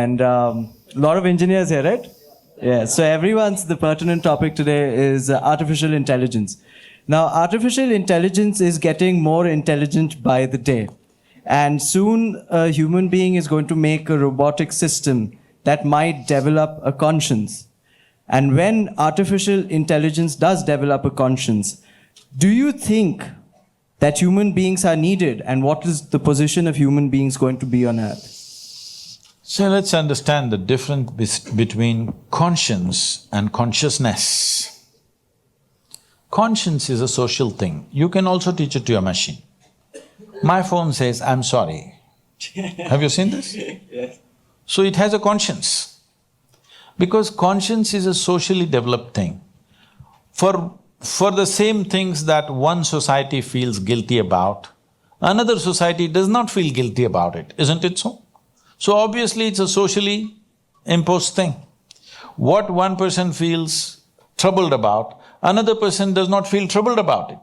and a lot of engineers here, right? Yeah, so the pertinent topic today is artificial intelligence. Now, artificial intelligence is getting more intelligent by the day. And soon a human being is going to make a robotic system that might develop a conscience. And when artificial intelligence does develop a conscience, do you think that human beings are needed, and what is the position of human beings going to be on earth? So let's understand the difference between conscience and consciousness. Conscience is a social thing. You can also teach it to your machine. My phone says, "I'm sorry." Have you seen this? Yes. So it has a conscience. Because conscience is a socially developed thing. For the same things that one society feels guilty about, another society does not feel guilty about it, isn't it so? So obviously it's a socially imposed thing. What one person feels troubled about, another person does not feel troubled about it.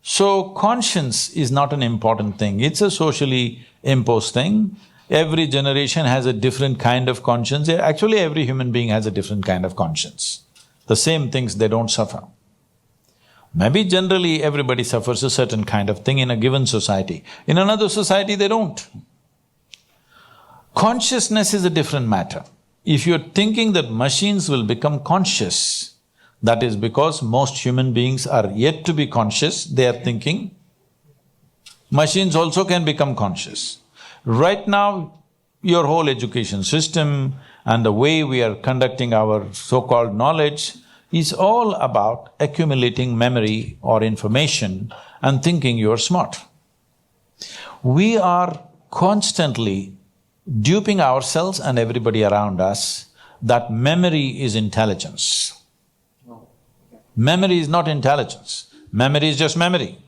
So conscience is not an important thing, it's a socially imposed thing. Every generation has a different kind of conscience. Actually, every human being has a different kind of conscience. The same things, they don't suffer. Maybe generally everybody suffers a certain kind of thing in a given society. In another society, they don't. Consciousness is a different matter. If you're thinking that machines will become conscious, that is because most human beings are yet to be conscious, they are thinking. Machines also can become conscious. Right now, your whole education system and the way we are conducting our so-called knowledge is all about accumulating memory or information and thinking you're smart. We are constantly duping ourselves and everybody around us that memory is intelligence. Memory is not intelligence, memory is just memory.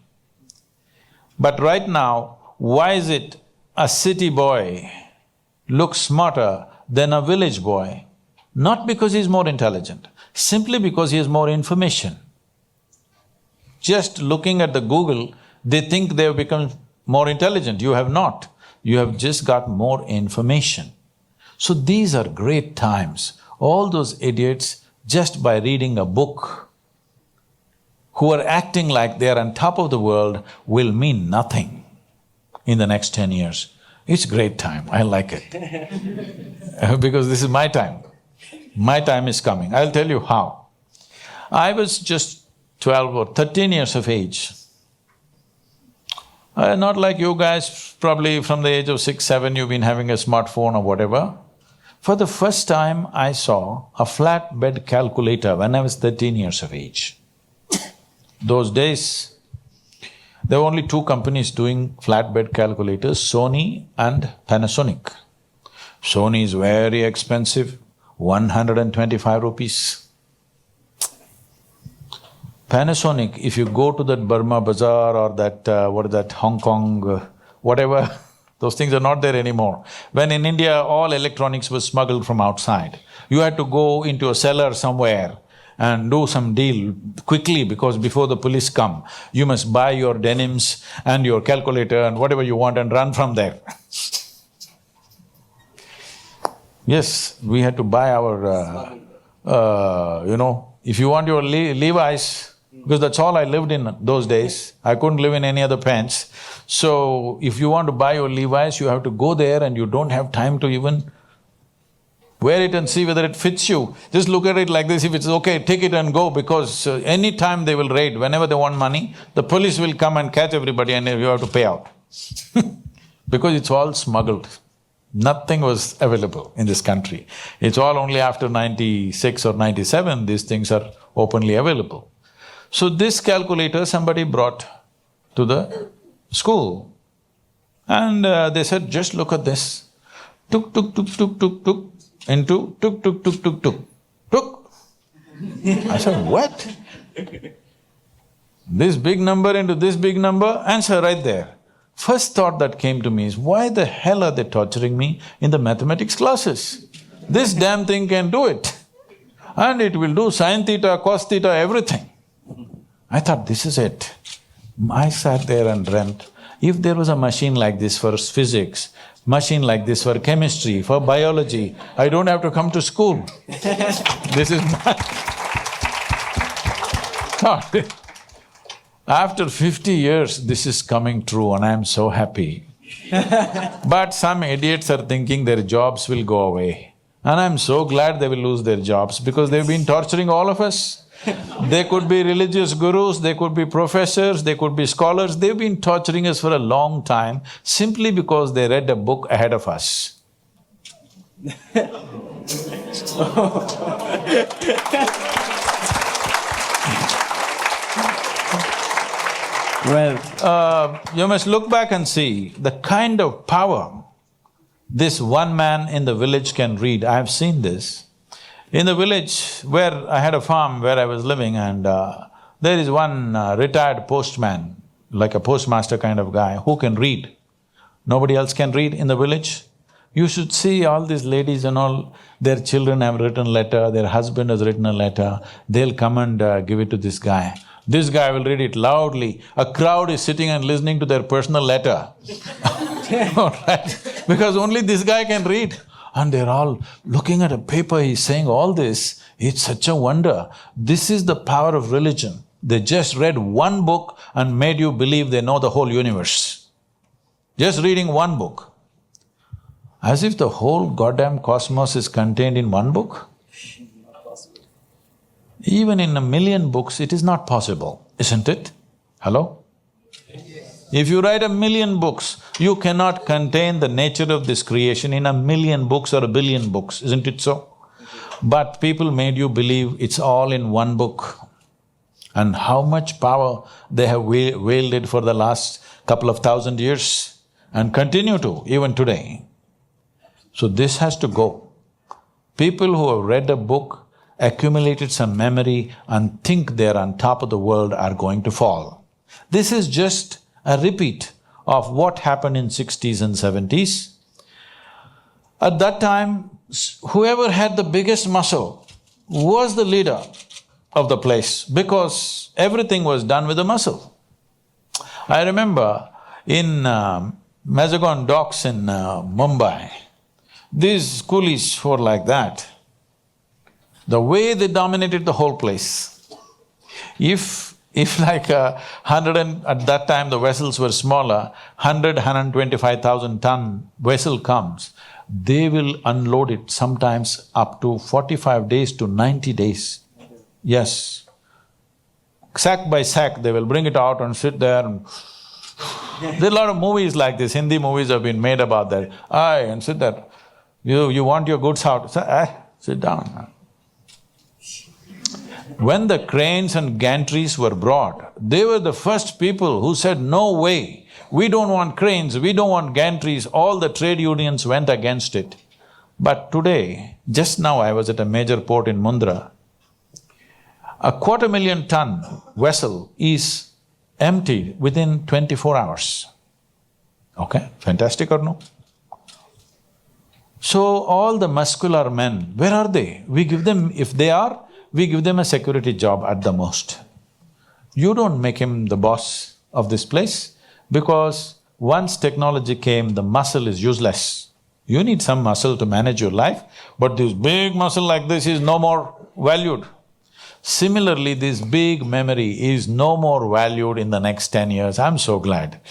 But right now, why is it a city boy looks smarter than a village boy? Not because he's more intelligent, simply because he has more information. Just looking at the Google, they think they have become more intelligent. You have not. You have just got more information. So these are great times. All those idiots, just by reading a book, who are acting like they are on top of the world, will mean nothing in the next 10 years. It's great time, I like it because this is my time. My time is coming, I'll tell you how. I was just 12 or 13 years of age. Not like you guys, probably from the age of 6, 7 you've been having a smartphone or whatever. For the first time I saw a flatbed calculator when I was 13 years of age. Those days, there were only two companies doing flatbed calculators, Sony and Panasonic. Sony is very expensive, 125 rupees. Panasonic, if you go to that Burma Bazaar or that… what is that, Hong Kong, whatever, those things are not there anymore. When in India, all electronics was smuggled from outside. You had to go into a cellar somewhere and do some deal quickly because before the police come, you must buy your denims and your calculator and whatever you want and run from there. Yes, we had to buy our… if you want your Levi's, because that's all I lived in those days, I couldn't live in any other pants. So, if you want to buy your Levi's, you have to go there and you don't have time to even wear it and see whether it fits you. Just look at it like this, if it's okay, take it and go, because any time they will raid, whenever they want money, the police will come and catch everybody and you have to pay out because it's all smuggled. Nothing was available in this country. It's all only after 96 or 97 these things are openly available. So this calculator somebody brought to the school and they said, just look at this. Tuk, tuk, tuk, tuk, tuk, tuk, into tuk, tuk, tuk, tuk, tuk, tuk. I said, what? This big number into this big number, answer right there. First thought that came to me is, why the hell are they torturing me in the mathematics classes? This damn thing can do it. And it will do sin theta, cos theta, everything. I thought, this is it. I sat there and dreamt, If there was a machine like this for physics, machine like this for chemistry, for biology, I don't have to come to school. This is my thought. After 50 years, this is coming true and I am so happy. But some idiots are thinking their jobs will go away. And I'm so glad they will lose their jobs because they've been torturing all of us. They could be religious gurus, they could be professors, they could be scholars, they've been torturing us for a long time simply because they read a book ahead of us. Well, You must look back and see the kind of power this one man in the village can read. I have seen this. In the village where I had a farm where I was living and there is one retired postman, like a postmaster kind of guy, who can read. Nobody else can read in the village. You should see all these ladies and all, their children have written letter, their husband has written a letter, they'll come and give it to this guy. This guy will read it loudly. A crowd is sitting and listening to their personal letter. All right? Because only this guy can read. And they're all looking at a paper, he's saying all this. It's such a wonder. This is the power of religion. They just read one book and made you believe they know the whole universe. Just reading one book. As if the whole goddamn cosmos is contained in one book. Even in 1,000,000 books, it is not possible, isn't it? Hello? If you write 1,000,000 books, you cannot contain the nature of this creation in 1,000,000 books or 1,000,000,000 books, isn't it so? But people made you believe it's all in one book. And how much power they have wielded for the last couple of thousand years and continue to, even today. So this has to go. People who have read a book, accumulated some memory and think they're on top of the world are going to fall. This is just a repeat of what happened in 60s and 70s. At that time, whoever had the biggest muscle was the leader of the place because everything was done with the muscle. I remember in Mazagon docks in Mumbai, these coolies were like that. The way they dominated the whole place. If like 100 and… at that time the vessels were smaller, 125,000 ton vessel comes, they will unload it sometimes up to 45 days to 90 days. Yes. Sack by sack, they will bring it out and sit there and… There are a lot of movies like this, Hindi movies have been made about that. Aye, and sit there. You want your goods out, sit down. When the cranes and gantries were brought, they were the first people who said, no way, we don't want cranes, we don't want gantries, all the trade unions went against it. But today, just now I was at a major port in Mundra, a 250,000 ton vessel is emptied within 24 hours. Okay, fantastic or no? So all the muscular men, where are they? We give them… if they are, we give them a security job at the most. You don't make him the boss of this place because once technology came, the muscle is useless. You need some muscle to manage your life, but this big muscle like this is no more valued. Similarly, this big memory is no more valued in the next 10 years. I'm so glad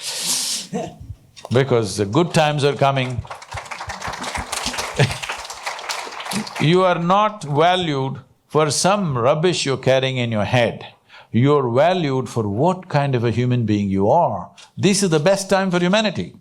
because the good times are coming. You are not valued for some rubbish you're carrying in your head. You're valued for what kind of a human being you are. This is the best time for humanity.